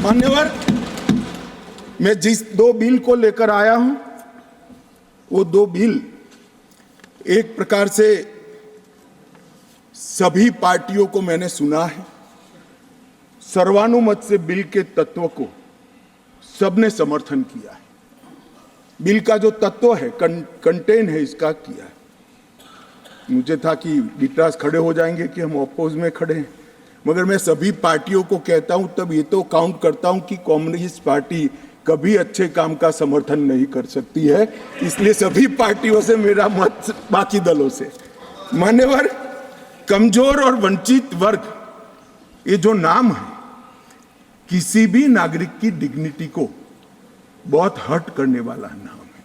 मान्यवर, मैं जिस दो बिल को लेकर आया हूं वो दो बिल एक प्रकार से सभी पार्टियों को मैंने सुना है, सर्वानुमत से बिल के तत्व को सबने समर्थन किया है। बिल का जो तत्व है, कंटेन है, इसका किया है। मुझे था कि विटरास खड़े हो जाएंगे कि हम अपोज में खड़े हैं, मगर मैं सभी पार्टियों को कहता हूं, तब ये तो काउंट करता हूं कि कम्युनिस्ट पार्टी कभी अच्छे काम का समर्थन नहीं कर सकती है, इसलिए सभी पार्टियों से मेरा मत बाकी दलों से। मान्यवर, कमजोर और वंचित वर्ग, ये जो नाम है किसी भी नागरिक की डिग्निटी को बहुत हर्ट करने वाला नाम है,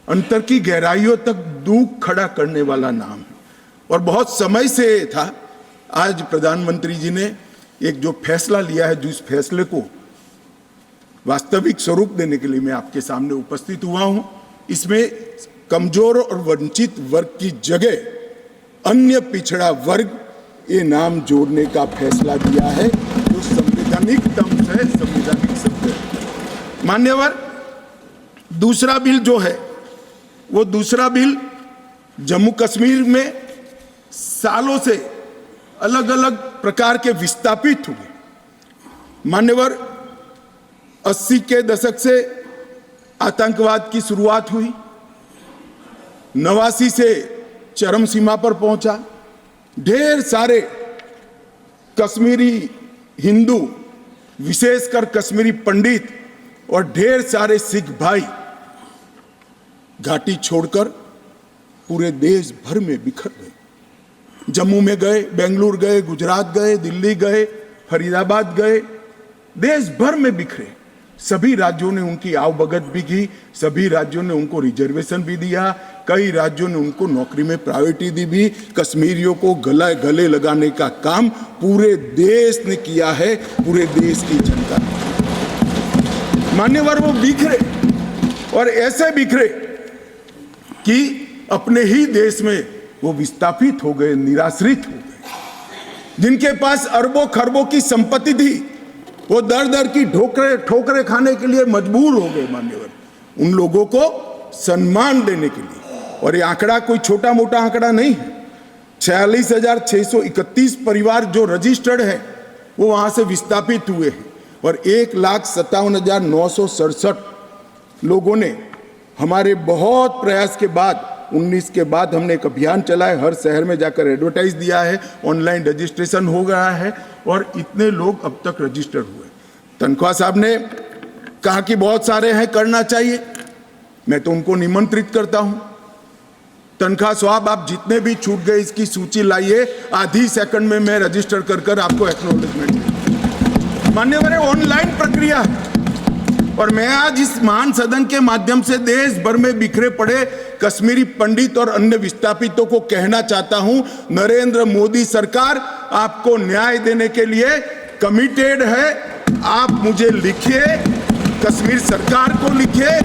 अंतर की गहराइयों तक दुख खड़ा करने वाला नाम है। और बहुत समय से था, आज प्रधानमंत्री जी ने एक जो फैसला लिया है, जिस फैसले को वास्तविक स्वरूप देने के लिए मैं आपके सामने उपस्थित हुआ हूं, इसमें कमजोर और वंचित वर्ग की जगह अन्य पिछड़ा वर्ग ये नाम जोड़ने का फैसला दिया है, जो संवैधानिक तंत्र है, संवैधानिक शब्द है। मान्यवर, दूसरा बिल जो है वो दूसरा बिल जम्मू कश्मीर में सालों से अलग अलग प्रकार के विस्थापित हुए। मान्यवर, 80 के दशक से आतंकवाद की शुरुआत हुई, 89 से चरम सीमा पर पहुंचा। ढेर सारे कश्मीरी हिंदू, विशेषकर कश्मीरी पंडित और ढेर सारे सिख भाई घाटी छोड़कर पूरे देश भर में बिखर गए। जम्मू में गए, बेंगलुरु गए, गुजरात गए, दिल्ली गए, फरीदाबाद गए, देश भर में बिखरे। सभी राज्यों ने उनकी आवभगत भी की, सभी राज्यों ने उनको रिजर्वेशन भी दिया, कई राज्यों ने उनको नौकरी में प्रायोरिटी दी भी। कश्मीरियों को गले लगाने का काम पूरे देश ने किया है, पूरे देश की जनता ने। मान्यवर, वो बिखरे और ऐसे बिखरे कि अपने ही देश में वो विस्थापित हो गए, निराश्रित हो गए। जिनके पास अरबों खरबों की संपत्ति थी, वो दर दर की ठोकरे खाने के लिए मजबूर हो गए। मान्यवर, उन लोगों को सम्मान देने के लिए, और ये आंकड़ा कोई छोटा मोटा आंकड़ा नहीं है, 46,631 परिवार जो रजिस्टर्ड है वो वहां से विस्थापित हुए हैं, और 1,57,967 लोगों ने हमारे बहुत प्रयास के बाद 19 के बाद हमने एक अभियान चलाया, हर शहर में जाकर एडवर्टाइज दिया है, ऑनलाइन रजिस्ट्रेशन हो गया है, और इतने लोग अब तक रजिस्टर हुए। तनख्वाह साहब ने कहा कि बहुत सारे हैं, करना चाहिए। मैं तो उनको निमंत्रित करता हूं, तनख्वाह साहब आप जितने भी छूट गए इसकी सूची लाइए, आधी सेकंड में मैं रजिस्टर कर आपको एक्नॉलेजमेंट दूं। मान्यवर, ऑनलाइन प्रक्रिया है, और मैं आज इस महान सदन के माध्यम से देश भर में बिखरे पड़े कश्मीरी पंडित और अन्य विस्थापितों को कहना चाहता हूं, नरेंद्र मोदी सरकार आपको न्याय देने के लिए कमिटेड है। आप मुझे लिखिए, कश्मीर सरकार को लिखिए,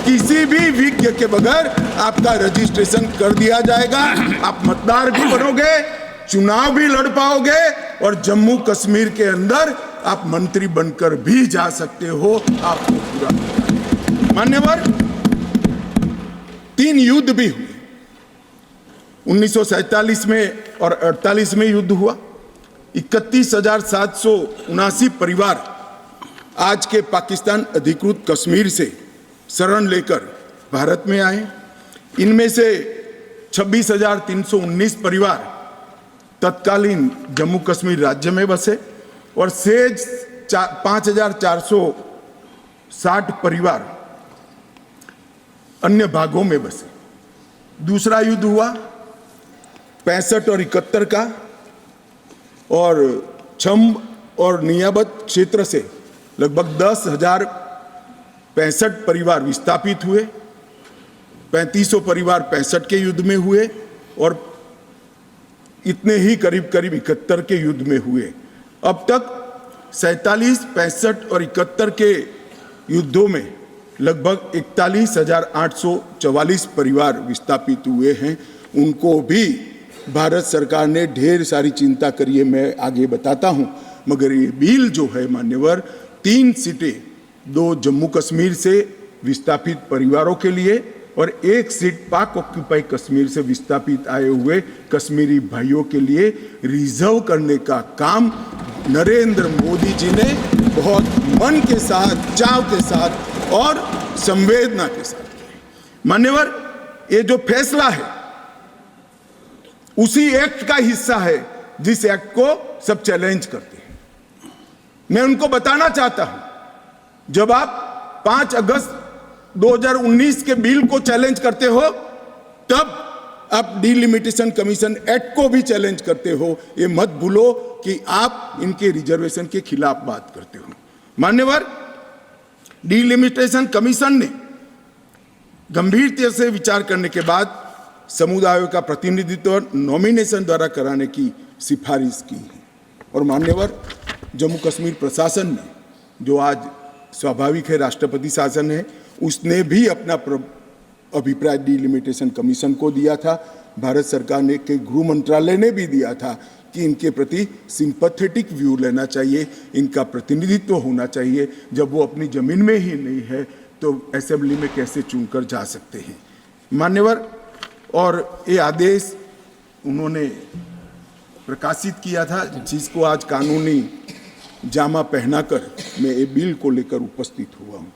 किसी भी विज्ञ के बगैर आपका रजिस्ट्रेशन कर दिया जाएगा। आप मतदार भी बनोगे, चुनाव भी लड़ पाओगे, और जम्मू कश्मीर के अंदर आप मंत्री बनकर भी जा सकते हो। आपको पूरा। मान्यवर, 3 युद्ध भी हुए, 1947 में और 48 में युद्ध हुआ। 31,779 परिवार आज के पाकिस्तान अधिकृत कश्मीर से शरण लेकर भारत में आए। इनमें से 26,319 परिवार तत्कालीन जम्मू कश्मीर राज्य में बसे, और शेष 5,460 परिवार अन्य भागों में बसे। दूसरा युद्ध हुआ 65 और 71 का, और छम्ब और नियाबत क्षेत्र से लगभग 10,065 परिवार विस्थापित हुए। 3500 परिवार 65 के युद्ध में हुए, और इतने ही करीब 71 के युद्ध में हुए। अब तक 47, 65 और 71 के युद्धों में लगभग 41,844 परिवार विस्थापित हुए हैं। उनको भी भारत सरकार ने ढेर सारी चिंता करी है, मैं आगे बताता हूं। मगर ये बिल जो है मान्यवर, 3 सीटें 2 जम्मू कश्मीर से विस्थापित परिवारों के लिए और 1 सीट पाक ऑक्यूपाई कश्मीर से विस्थापित आए हुए कश्मीरी भाइयों के लिए रिजर्व करने का काम नरेंद्र मोदी जी ने बहुत मन के साथ, चाव के साथ और संवेदना के साथ किया। मान्यवर, ये जो फैसला है उसी एक्ट का हिस्सा है जिस एक्ट को सब चैलेंज करते हैं। मैं उनको बताना चाहता हूं, जब आप 5 अगस्त 2019 के बिल को चैलेंज करते हो, तब आप डिलिमिटेशन कमीशन एक्ट को भी चैलेंज करते हो। ये मत भूलो कि आप इनके रिजर्वेशन के खिलाफ बात करते हो। मान्यवर, डिलिमिटेशन कमीशन ने गंभीरता से विचार करने के बाद समुदायों का प्रतिनिधित्व नॉमिनेशन द्वारा कराने की सिफारिश की है। और मान्यवर, जम्मू कश्मीर प्रशासन ने, जो आज स्वाभाविक है राष्ट्रपति शासन है, उसने भी अपना अभिप्राय डिलिमिटेशन कमीशन को दिया था। भारत सरकार ने के गृह मंत्रालय ने भी दिया था कि इनके प्रति सिंपैथेटिक व्यू लेना चाहिए, इनका प्रतिनिधित्व होना चाहिए। जब वो अपनी जमीन में ही नहीं है तो असेंबली में कैसे चुनकर जा सकते हैं। मान्यवर, और ये आदेश उन्होंने प्रकाशित किया था, जिसको आज कानूनी जामा पहनाकर मैं ये बिल को लेकर उपस्थित हुआ हूँ।